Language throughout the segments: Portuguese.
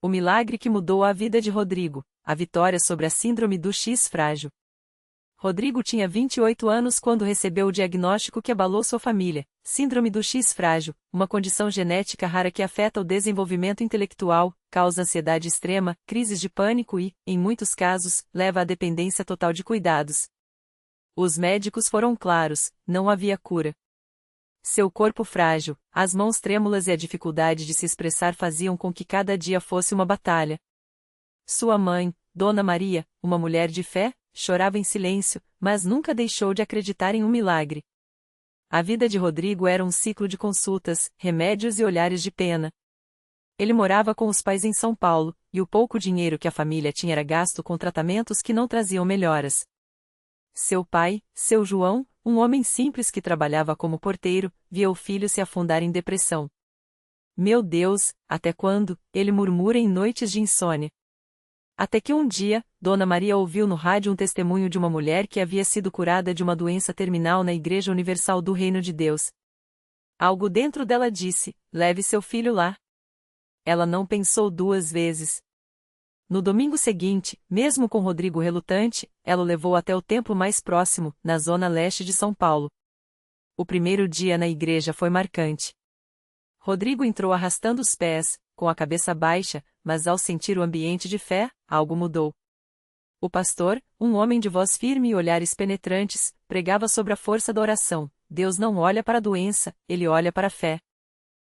O milagre que mudou a vida de Rodrigo, a vitória sobre a síndrome do X frágil. Rodrigo tinha 28 anos quando recebeu o diagnóstico que abalou sua família, síndrome do X frágil, uma condição genética rara que afeta o desenvolvimento intelectual, causa ansiedade extrema, crises de pânico e, em muitos casos, leva à dependência total de cuidados. Os médicos foram claros, não havia cura. Seu corpo frágil, as mãos trêmulas e a dificuldade de se expressar faziam com que cada dia fosse uma batalha. Sua mãe, Dona Maria, uma mulher de fé, chorava em silêncio, mas nunca deixou de acreditar em um milagre. A vida de Rodrigo era um ciclo de consultas, remédios e olhares de pena. Ele morava com os pais em São Paulo, e o pouco dinheiro que a família tinha era gasto com tratamentos que não traziam melhoras. Seu pai, seu João, um homem simples que trabalhava como porteiro, via o filho se afundar em depressão. Meu Deus, até quando? Ele murmura em noites de insônia. Até que um dia, Dona Maria ouviu no rádio um testemunho de uma mulher que havia sido curada de uma doença terminal na Igreja Universal do Reino de Deus. Algo dentro dela disse: leve seu filho lá. Ela não pensou duas vezes. No domingo seguinte, mesmo com Rodrigo relutante, ela o levou até o templo mais próximo, na zona leste de São Paulo. O primeiro dia na igreja foi marcante. Rodrigo entrou arrastando os pés, com a cabeça baixa, mas ao sentir o ambiente de fé, algo mudou. O pastor, um homem de voz firme e olhares penetrantes, pregava sobre a força da oração: Deus não olha para a doença, ele olha para a fé.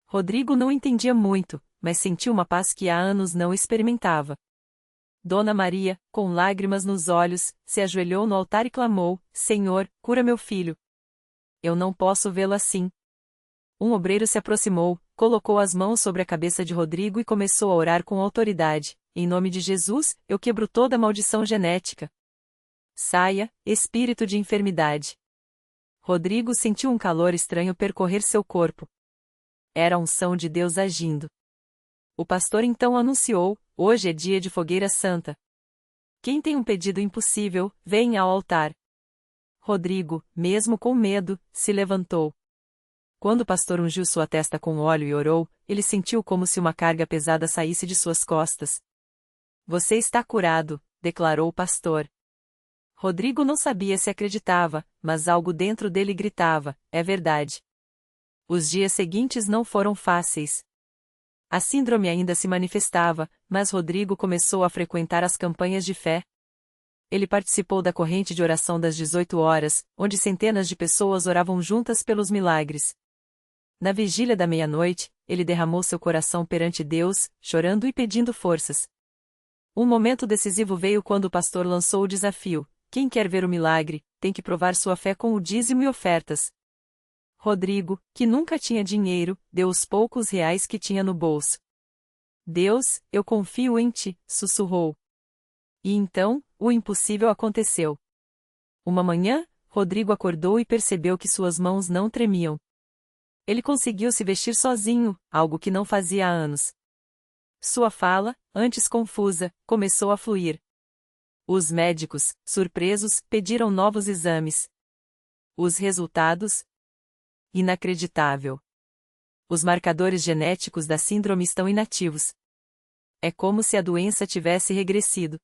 Rodrigo não entendia muito, mas sentiu uma paz que há anos não experimentava. Dona Maria, com lágrimas nos olhos, se ajoelhou no altar e clamou: Senhor, cura meu filho. Eu não posso vê-lo assim. Um obreiro se aproximou, colocou as mãos sobre a cabeça de Rodrigo e começou a orar com autoridade: em nome de Jesus, eu quebro toda maldição genética. Saia, espírito de enfermidade. Rodrigo sentiu um calor estranho percorrer seu corpo. Era a unção de Deus agindo. O pastor então anunciou: hoje é dia de fogueira santa. Quem tem um pedido impossível, venha ao altar. Rodrigo, mesmo com medo, se levantou. Quando o pastor ungiu sua testa com óleo e orou, ele sentiu como se uma carga pesada saísse de suas costas. Você está curado, declarou o pastor. Rodrigo não sabia se acreditava, mas algo dentro dele gritava: é verdade. Os dias seguintes não foram fáceis. A síndrome ainda se manifestava, mas Rodrigo começou a frequentar as campanhas de fé. Ele participou da corrente de oração das 18 horas, onde centenas de pessoas oravam juntas pelos milagres. Na vigília da meia-noite, ele derramou seu coração perante Deus, chorando e pedindo forças. Um momento decisivo veio quando o pastor lançou o desafio: quem quer ver o milagre, tem que provar sua fé com o dízimo e ofertas. Rodrigo, que nunca tinha dinheiro, deu os poucos reais que tinha no bolso. Deus, eu confio em ti, sussurrou. E então, o impossível aconteceu. Uma manhã, Rodrigo acordou e percebeu que suas mãos não tremiam. Ele conseguiu se vestir sozinho, algo que não fazia há anos. Sua fala, antes confusa, começou a fluir. Os médicos, surpresos, pediram novos exames. Os resultados? Inacreditável. Os marcadores genéticos da síndrome estão inativos. É como se a doença tivesse regressido.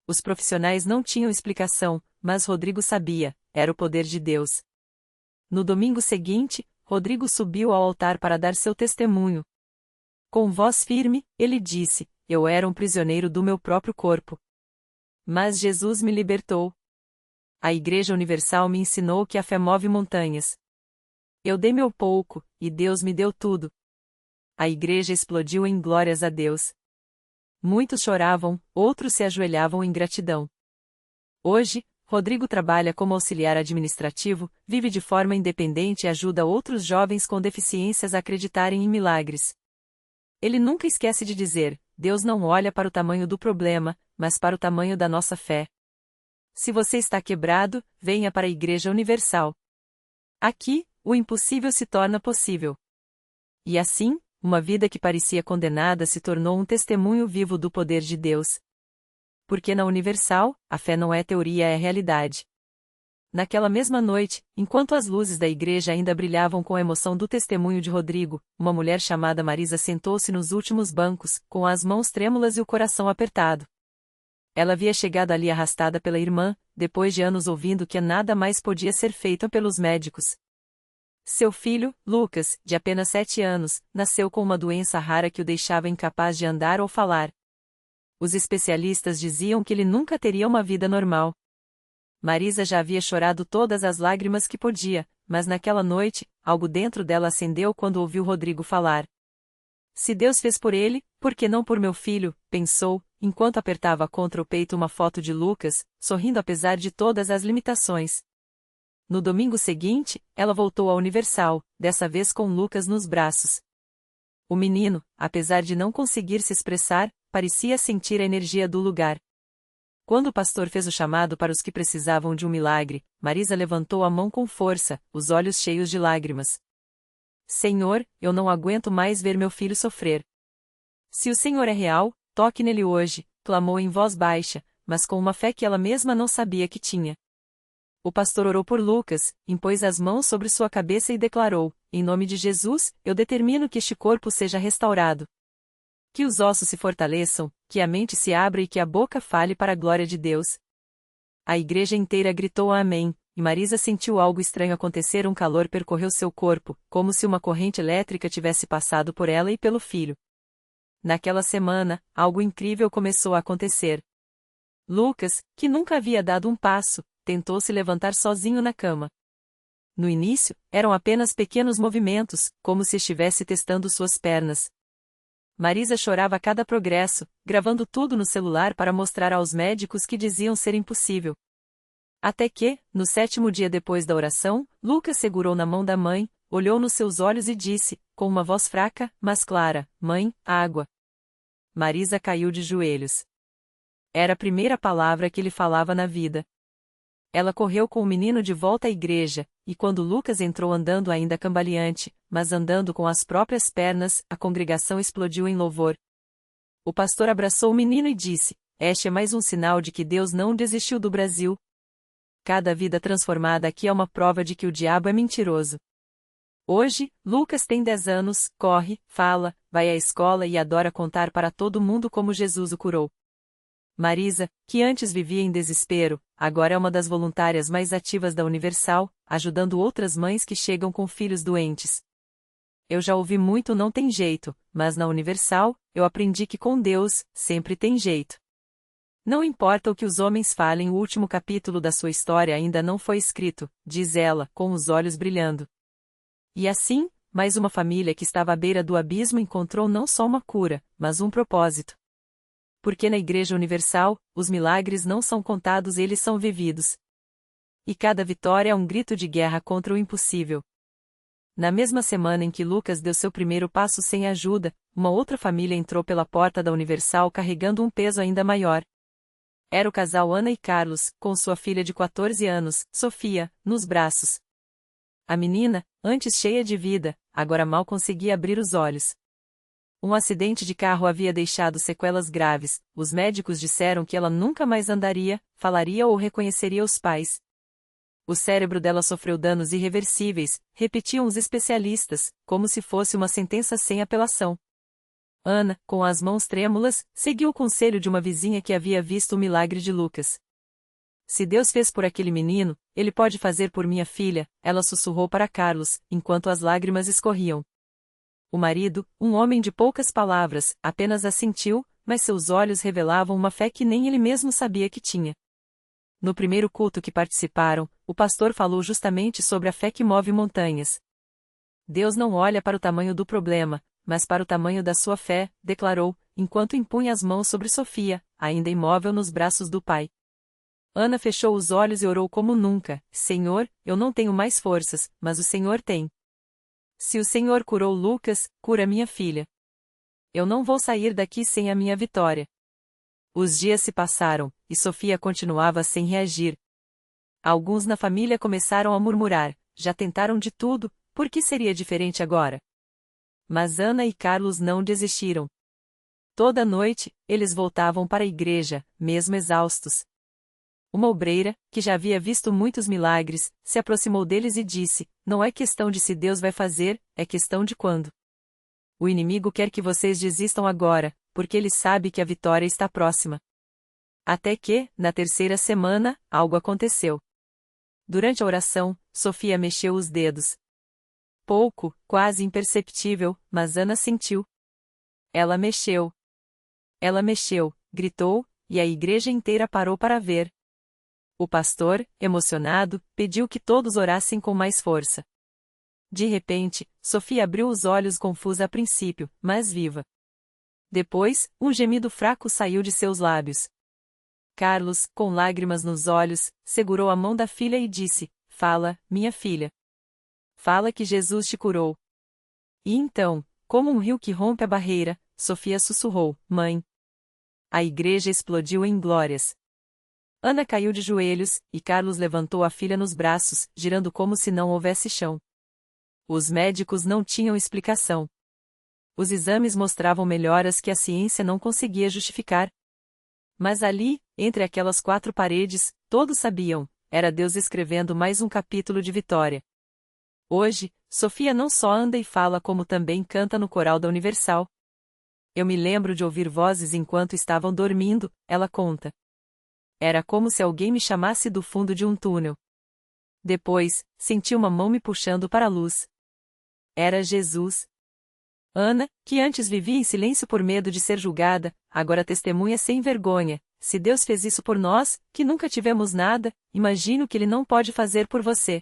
Os profissionais não tinham explicação, mas Rodrigo sabia: era o poder de Deus. No domingo seguinte, Rodrigo subiu ao altar para dar seu testemunho. Com voz firme, ele disse: eu era um prisioneiro do meu próprio corpo. Mas Jesus me libertou. A Igreja Universal me ensinou que a fé move montanhas. Eu dei meu pouco, e Deus me deu tudo. A igreja explodiu em glórias a Deus. Muitos choravam, outros se ajoelhavam em gratidão. Hoje, Rodrigo trabalha como auxiliar administrativo, vive de forma independente e ajuda outros jovens com deficiências a acreditarem em milagres. Ele nunca esquece de dizer: Deus não olha para o tamanho do problema, mas para o tamanho da nossa fé. Se você está quebrado, venha para a Igreja Universal. Aqui, o impossível se torna possível. E assim, uma vida que parecia condenada se tornou um testemunho vivo do poder de Deus. Porque na Universal, a fé não é teoria, é realidade. Naquela mesma noite, enquanto as luzes da igreja ainda brilhavam com a emoção do testemunho de Rodrigo, uma mulher chamada Marisa sentou-se nos últimos bancos, com as mãos trêmulas e o coração apertado. Ela havia chegado ali arrastada pela irmã, depois de anos ouvindo que nada mais podia ser feito pelos médicos. Seu filho, Lucas, de apenas 7 anos, nasceu com uma doença rara que o deixava incapaz de andar ou falar. Os especialistas diziam que ele nunca teria uma vida normal. Marisa já havia chorado todas as lágrimas que podia, mas naquela noite, algo dentro dela acendeu quando ouviu Rodrigo falar. Se Deus fez por ele, por que não por meu filho? Pensou, enquanto apertava contra o peito uma foto de Lucas, sorrindo apesar de todas as limitações. No domingo seguinte, ela voltou à Universal, dessa vez com Lucas nos braços. O menino, apesar de não conseguir se expressar, parecia sentir a energia do lugar. Quando o pastor fez o chamado para os que precisavam de um milagre, Marisa levantou a mão com força, os olhos cheios de lágrimas. Senhor, eu não aguento mais ver meu filho sofrer. Se o Senhor é real, toque nele hoje, clamou em voz baixa, mas com uma fé que ela mesma não sabia que tinha. O pastor orou por Lucas, impôs as mãos sobre sua cabeça e declarou: em nome de Jesus, eu determino que este corpo seja restaurado. Que os ossos se fortaleçam, que a mente se abra e que a boca fale para a glória de Deus. A igreja inteira gritou amém, e Marisa sentiu algo estranho acontecer. Um calor percorreu seu corpo, como se uma corrente elétrica tivesse passado por ela e pelo filho. Naquela semana, algo incrível começou a acontecer. Lucas, que nunca havia dado um passo, tentou se levantar sozinho na cama. No início, eram apenas pequenos movimentos, como se estivesse testando suas pernas. Marisa chorava a cada progresso, gravando tudo no celular para mostrar aos médicos que diziam ser impossível. Até que, no 7º dia depois da oração, Lucas segurou na mão da mãe, olhou nos seus olhos e disse, com uma voz fraca, mas clara: Mãe, água. Marisa caiu de joelhos. Era a primeira palavra que ele falava na vida. Ela correu com o menino de volta à igreja, e quando Lucas entrou andando ainda cambaleante, mas andando com as próprias pernas, a congregação explodiu em louvor. O pastor abraçou o menino e disse: este é mais um sinal de que Deus não desistiu do Brasil. Cada vida transformada aqui é uma prova de que o diabo é mentiroso. Hoje, Lucas tem 10 anos, corre, fala, vai à escola e adora contar para todo mundo como Jesus o curou. Marisa, que antes vivia em desespero, agora é uma das voluntárias mais ativas da Universal, ajudando outras mães que chegam com filhos doentes. Eu já ouvi muito não tem jeito, mas na Universal, eu aprendi que com Deus, sempre tem jeito. Não importa o que os homens falem, o último capítulo da sua história ainda não foi escrito, diz ela, com os olhos brilhando. E assim, mais uma família que estava à beira do abismo encontrou não só uma cura, mas um propósito. Porque na Igreja Universal, os milagres não são contados, eles são vividos. E cada vitória é um grito de guerra contra o impossível. Na mesma semana em que Lucas deu seu primeiro passo sem ajuda, uma outra família entrou pela porta da Universal carregando um peso ainda maior. Era o casal Ana e Carlos, com sua filha de 14 anos, Sofia, nos braços. A menina, antes cheia de vida, agora mal conseguia abrir os olhos. Um acidente de carro havia deixado sequelas graves, os médicos disseram que ela nunca mais andaria, falaria ou reconheceria os pais. O cérebro dela sofreu danos irreversíveis, repetiam os especialistas, como se fosse uma sentença sem apelação. Ana, com as mãos trêmulas, seguiu o conselho de uma vizinha que havia visto o milagre de Lucas. Se Deus fez por aquele menino, Ele pode fazer por minha filha, ela sussurrou para Carlos, enquanto as lágrimas escorriam. O marido, um homem de poucas palavras, apenas assentiu, mas seus olhos revelavam uma fé que nem ele mesmo sabia que tinha. No primeiro culto que participaram, o pastor falou justamente sobre a fé que move montanhas. Deus não olha para o tamanho do problema, mas para o tamanho da sua fé, declarou, enquanto impunha as mãos sobre Sofia, ainda imóvel nos braços do pai. Ana fechou os olhos e orou como nunca: Senhor, eu não tenho mais forças, mas o Senhor tem. Se o Senhor curou Lucas, cura minha filha. Eu não vou sair daqui sem a minha vitória. Os dias se passaram, e Sofia continuava sem reagir. Alguns na família começaram a murmurar: já tentaram de tudo, por que seria diferente agora? Mas Ana e Carlos não desistiram. Toda noite, eles voltavam para a igreja, mesmo exaustos. Uma obreira, que já havia visto muitos milagres, se aproximou deles e disse: Não é questão de se Deus vai fazer, é questão de quando. O inimigo quer que vocês desistam agora, porque ele sabe que a vitória está próxima. Até que, na terceira semana, algo aconteceu. Durante a oração, Sofia mexeu os dedos. Pouco, quase imperceptível, mas Ana sentiu. Ela mexeu. Ela mexeu, gritou, e a igreja inteira parou para ver. O pastor, emocionado, pediu que todos orassem com mais força. De repente, Sofia abriu os olhos confusa a princípio, mas viva. Depois, um gemido fraco saiu de seus lábios. Carlos, com lágrimas nos olhos, segurou a mão da filha e disse: Fala, minha filha. Fala que Jesus te curou. E então, como um rio que rompe a barreira, Sofia sussurrou: Mãe. A igreja explodiu em glórias. Ana caiu de joelhos, e Carlos levantou a filha nos braços, girando como se não houvesse chão. Os médicos não tinham explicação. Os exames mostravam melhoras que a ciência não conseguia justificar. Mas ali, entre aquelas quatro paredes, todos sabiam, era Deus escrevendo mais um capítulo de vitória. Hoje, Sofia não só anda e fala como também canta no coral da Universal. Eu me lembro de ouvir vozes enquanto estavam dormindo, ela conta. Era como se alguém me chamasse do fundo de um túnel. Depois, senti uma mão me puxando para a luz. Era Jesus. Ana, que antes vivia em silêncio por medo de ser julgada, agora testemunha sem vergonha. Se Deus fez isso por nós, que nunca tivemos nada, imagino que Ele não pode fazer por você.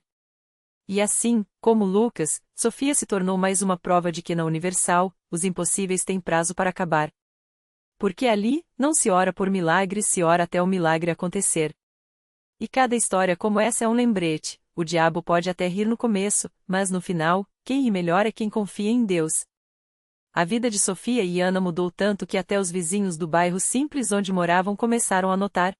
E assim, como Lucas, Sofia se tornou mais uma prova de que na Universal, os impossíveis têm prazo para acabar. Porque ali, não se ora por milagres, se ora até o milagre acontecer. E cada história como essa é um lembrete: o diabo pode até rir no começo, mas no final, quem ri melhor é quem confia em Deus. A vida de Sofia e Ana mudou tanto que até os vizinhos do bairro simples onde moravam começaram a notar.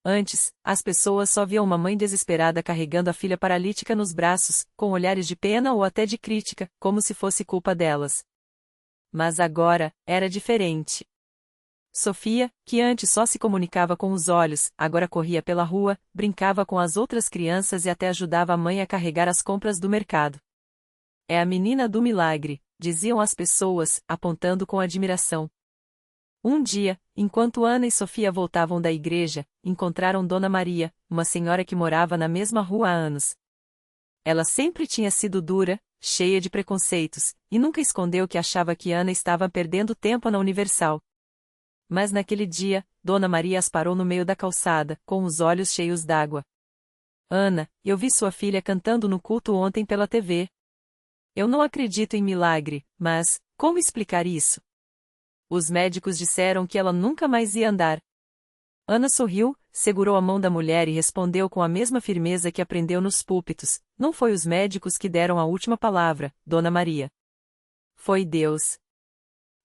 Antes, as pessoas só viam uma mãe desesperada carregando a filha paralítica nos braços, com olhares de pena ou até de crítica, como se fosse culpa delas. Mas agora, era diferente. Sofia, que antes só se comunicava com os olhos, agora corria pela rua, brincava com as outras crianças e até ajudava a mãe a carregar as compras do mercado. É a menina do milagre, diziam as pessoas, apontando com admiração. Um dia, enquanto Ana e Sofia voltavam da igreja, encontraram Dona Maria, uma senhora que morava na mesma rua há anos. Ela sempre tinha sido dura, cheia de preconceitos, e nunca escondeu que achava que Ana estava perdendo tempo na Universal. Mas naquele dia, Dona Maria as parou no meio da calçada, com os olhos cheios d'água. Ana, eu vi sua filha cantando no culto ontem pela TV. Eu não acredito em milagre, mas, como explicar isso? Os médicos disseram que ela nunca mais ia andar. Ana sorriu, segurou a mão da mulher e respondeu com a mesma firmeza que aprendeu nos púlpitos: Não foi os médicos que deram a última palavra, Dona Maria. Foi Deus.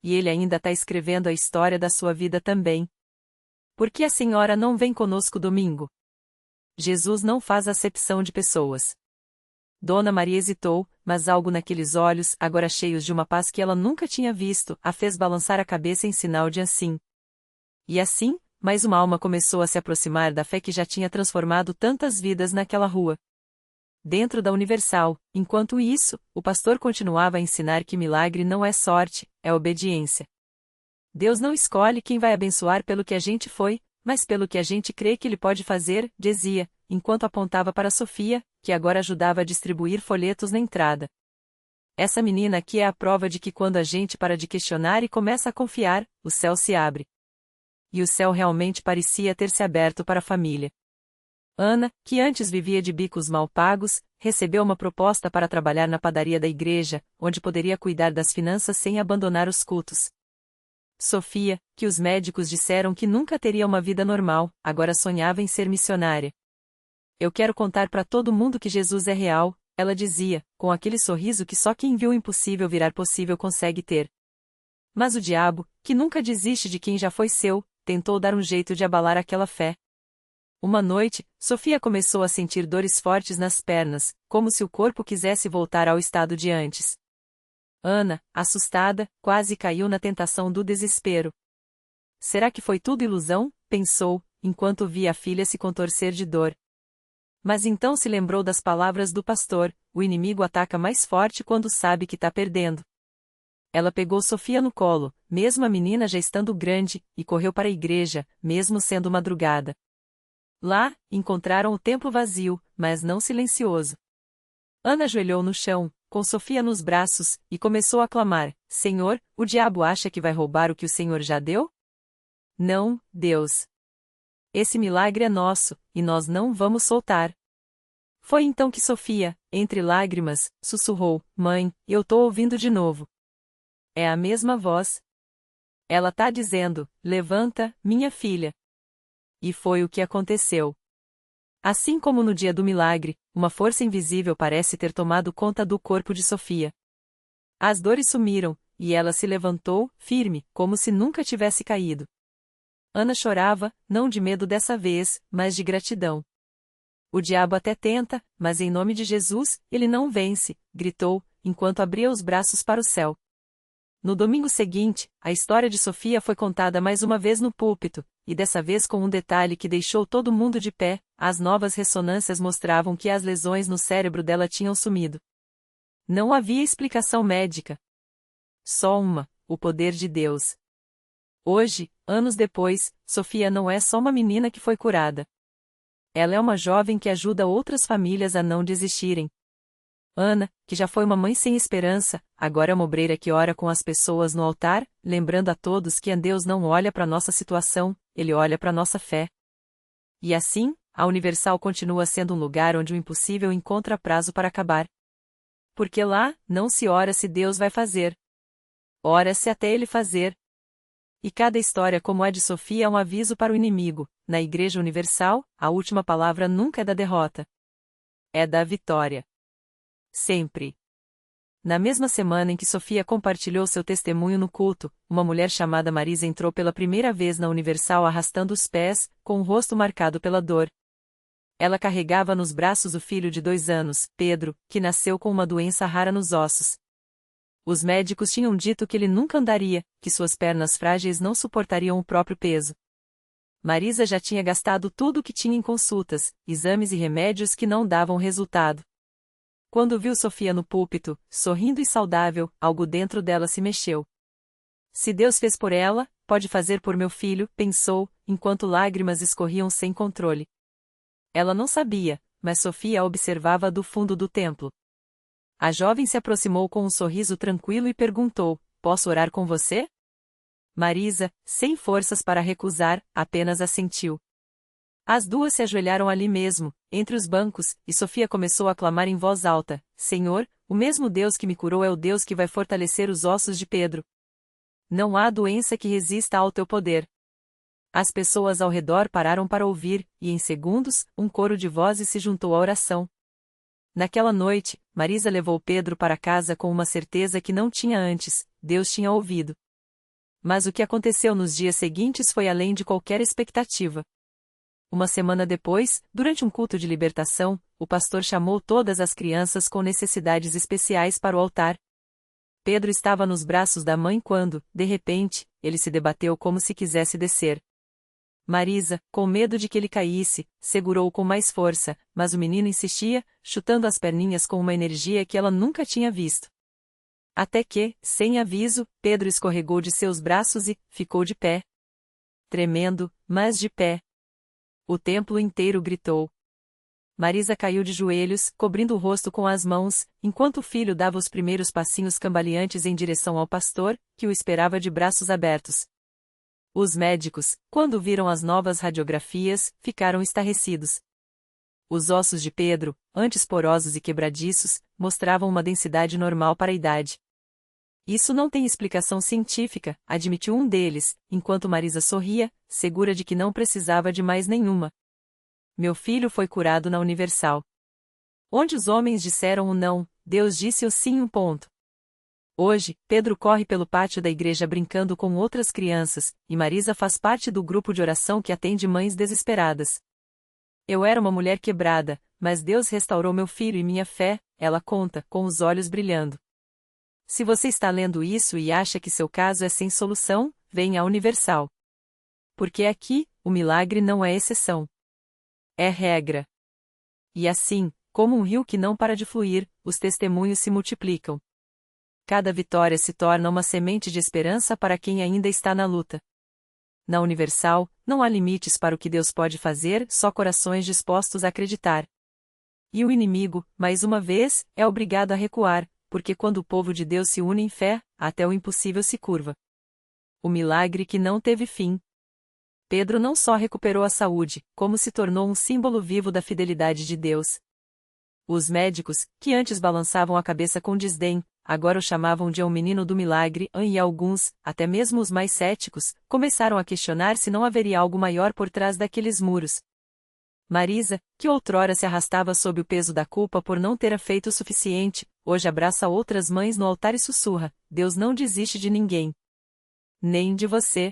E Ele ainda está escrevendo a história da sua vida também. Por que a senhora não vem conosco domingo? Jesus não faz acepção de pessoas. Dona Maria hesitou, mas algo naqueles olhos, agora cheios de uma paz que ela nunca tinha visto, a fez balançar a cabeça em sinal de assim. E assim, mais uma alma começou a se aproximar da fé que já tinha transformado tantas vidas naquela rua. Dentro da Universal, enquanto isso, o pastor continuava a ensinar que milagre não é sorte, é obediência. Deus não escolhe quem vai abençoar pelo que a gente foi, mas pelo que a gente crê que Ele pode fazer, dizia, enquanto apontava para Sofia, que agora ajudava a distribuir folhetos na entrada. Essa menina aqui é a prova de que quando a gente para de questionar e começa a confiar, o céu se abre. E o céu realmente parecia ter se aberto para a família. Ana, que antes vivia de bicos mal pagos, recebeu uma proposta para trabalhar na padaria da igreja, onde poderia cuidar das finanças sem abandonar os cultos. Sofia, que os médicos disseram que nunca teria uma vida normal, agora sonhava em ser missionária. Eu quero contar para todo mundo que Jesus é real, ela dizia, com aquele sorriso que só quem viu o impossível virar possível consegue ter. Mas o diabo, que nunca desiste de quem já foi seu, tentou dar um jeito de abalar aquela fé. Uma noite, Sofia começou a sentir dores fortes nas pernas, como se o corpo quisesse voltar ao estado de antes. Ana, assustada, quase caiu na tentação do desespero. Será que foi tudo ilusão? Pensou, enquanto via a filha se contorcer de dor. Mas então se lembrou das palavras do pastor: o inimigo ataca mais forte quando sabe que está perdendo. Ela pegou Sofia no colo, mesmo a menina já estando grande, e correu para a igreja, mesmo sendo madrugada. Lá, encontraram o templo vazio, mas não silencioso. Ana ajoelhou no chão, com Sofia nos braços, e começou a clamar: Senhor, o diabo acha que vai roubar o que o Senhor já deu? Não, Deus. Esse milagre é nosso, e nós não vamos soltar. Foi então que Sofia, entre lágrimas, sussurrou: Mãe, eu tô ouvindo de novo. É a mesma voz. Ela tá dizendo: Levanta, minha filha. E foi o que aconteceu. Assim como no dia do milagre, uma força invisível parece ter tomado conta do corpo de Sofia. As dores sumiram, e ela se levantou, firme, como se nunca tivesse caído. Ana chorava, não de medo dessa vez, mas de gratidão. O diabo até tenta, mas em nome de Jesus, ele não vence, gritou, enquanto abria os braços para o céu. No domingo seguinte, a história de Sofia foi contada mais uma vez no púlpito, e dessa vez com um detalhe que deixou todo mundo de pé: as novas ressonâncias mostravam que as lesões no cérebro dela tinham sumido. Não havia explicação médica. Só uma: o poder de Deus. Hoje, anos depois, Sofia não é só uma menina que foi curada. Ela é uma jovem que ajuda outras famílias a não desistirem. Ana, que já foi uma mãe sem esperança, agora é uma obreira que ora com as pessoas no altar, lembrando a todos que Deus não olha para nossa situação, Ele olha para nossa fé. E assim, a Universal continua sendo um lugar onde o impossível encontra prazo para acabar. Porque lá, não se ora se Deus vai fazer. Ora-se até Ele fazer. E cada história como a de Sofia é um aviso para o inimigo: na Igreja Universal, a última palavra nunca é da derrota. É da vitória. Sempre. Na mesma semana em que Sofia compartilhou seu testemunho no culto, uma mulher chamada Marisa entrou pela primeira vez na Universal arrastando os pés, com o rosto marcado pela dor. Ela carregava nos braços o filho de 2 anos, Pedro, que nasceu com uma doença rara nos ossos. Os médicos tinham dito que ele nunca andaria, que suas pernas frágeis não suportariam o próprio peso. Marisa já tinha gastado tudo o que tinha em consultas, exames e remédios que não davam resultado. Quando viu Sofia no púlpito, sorrindo e saudável, algo dentro dela se mexeu. Se Deus fez por ela, pode fazer por meu filho, pensou, enquanto lágrimas escorriam sem controle. Ela não sabia, mas Sofia a observava do fundo do templo. A jovem se aproximou com um sorriso tranquilo e perguntou: Posso orar com você? Marisa, sem forças para recusar, apenas assentiu. As duas se ajoelharam ali mesmo, entre os bancos, e Sofia começou a clamar em voz alta: Senhor, o mesmo Deus que me curou é o Deus que vai fortalecer os ossos de Pedro. Não há doença que resista ao teu poder. As pessoas ao redor pararam para ouvir, e em segundos, um coro de vozes se juntou à oração. Naquela noite, Marisa levou Pedro para casa com uma certeza que não tinha antes: Deus tinha ouvido. Mas o que aconteceu nos dias seguintes foi além de qualquer expectativa. Uma semana depois, durante um culto de libertação, o pastor chamou todas as crianças com necessidades especiais para o altar. Pedro estava nos braços da mãe quando, de repente, ele se debateu como se quisesse descer. Marisa, com medo de que ele caísse, segurou-o com mais força, mas o menino insistia, chutando as perninhas com uma energia que ela nunca tinha visto. Até que, sem aviso, Pedro escorregou de seus braços e ficou de pé. Tremendo, mas de pé. O templo inteiro gritou. Marisa caiu de joelhos, cobrindo o rosto com as mãos, enquanto o filho dava os primeiros passinhos cambaleantes em direção ao pastor, que o esperava de braços abertos. Os médicos, quando viram as novas radiografias, ficaram estarrecidos. Os ossos de Pedro, antes porosos e quebradiços, mostravam uma densidade normal para a idade. Isso não tem explicação científica, admitiu um deles, enquanto Marisa sorria, segura de que não precisava de mais nenhuma. Meu filho foi curado na Universal. Onde os homens disseram o não, Deus disse o sim. Hoje, Pedro corre pelo pátio da igreja brincando com outras crianças, e Marisa faz parte do grupo de oração que atende mães desesperadas. Eu era uma mulher quebrada, mas Deus restaurou meu filho e minha fé, ela conta, com os olhos brilhando. Se você está lendo isso e acha que seu caso é sem solução, venha à Universal. Porque aqui, o milagre não é exceção. É regra. E assim, como um rio que não para de fluir, os testemunhos se multiplicam. Cada vitória se torna uma semente de esperança para quem ainda está na luta. Na Universal, não há limites para o que Deus pode fazer, só corações dispostos a acreditar. E o inimigo, mais uma vez, é obrigado a recuar, porque quando o povo de Deus se une em fé, até o impossível se curva. O milagre que não teve fim. Pedro não só recuperou a saúde, como se tornou um símbolo vivo da fidelidade de Deus. Os médicos, que antes balançavam a cabeça com desdém, agora o chamavam de um menino do milagre, e alguns, até mesmo os mais céticos, começaram a questionar se não haveria algo maior por trás daqueles muros. Marisa, que outrora se arrastava sob o peso da culpa por não ter feito o suficiente, hoje abraça outras mães no altar e sussurra: Deus não desiste de ninguém. Nem de você.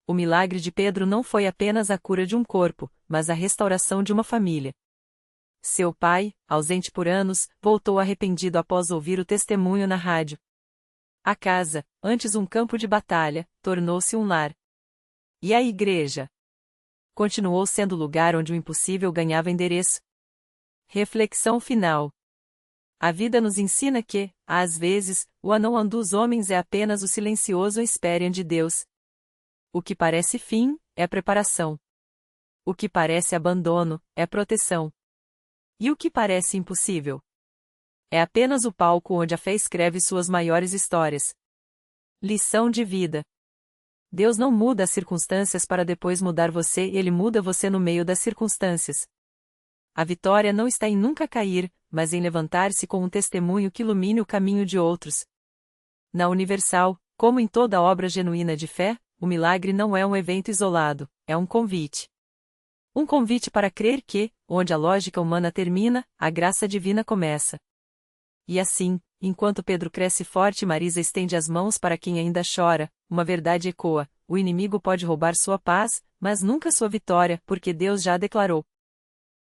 O milagre de Pedro não foi apenas a cura de um corpo, mas a restauração de uma família. Seu pai, ausente por anos, voltou arrependido após ouvir o testemunho na rádio. A casa, antes um campo de batalha, tornou-se um lar. E a igreja? Continuou sendo o lugar onde o impossível ganhava endereço. Reflexão final. A vida nos ensina que, às vezes, o anão dos homens é apenas o silencioso espere de Deus. O que parece fim, é preparação. O que parece abandono, é proteção. E o que parece impossível? É apenas o palco onde a fé escreve suas maiores histórias. Lição de vida. Deus não muda as circunstâncias para depois mudar você, Ele muda você no meio das circunstâncias. A vitória não está em nunca cair, mas em levantar-se com um testemunho que ilumine o caminho de outros. Na Universal, como em toda obra genuína de fé, o milagre não é um evento isolado, é um convite. Um convite para crer que, onde a lógica humana termina, a graça divina começa. E assim, enquanto Pedro cresce forte e Marisa estende as mãos para quem ainda chora, uma verdade ecoa: o inimigo pode roubar sua paz, mas nunca sua vitória, porque Deus já a declarou.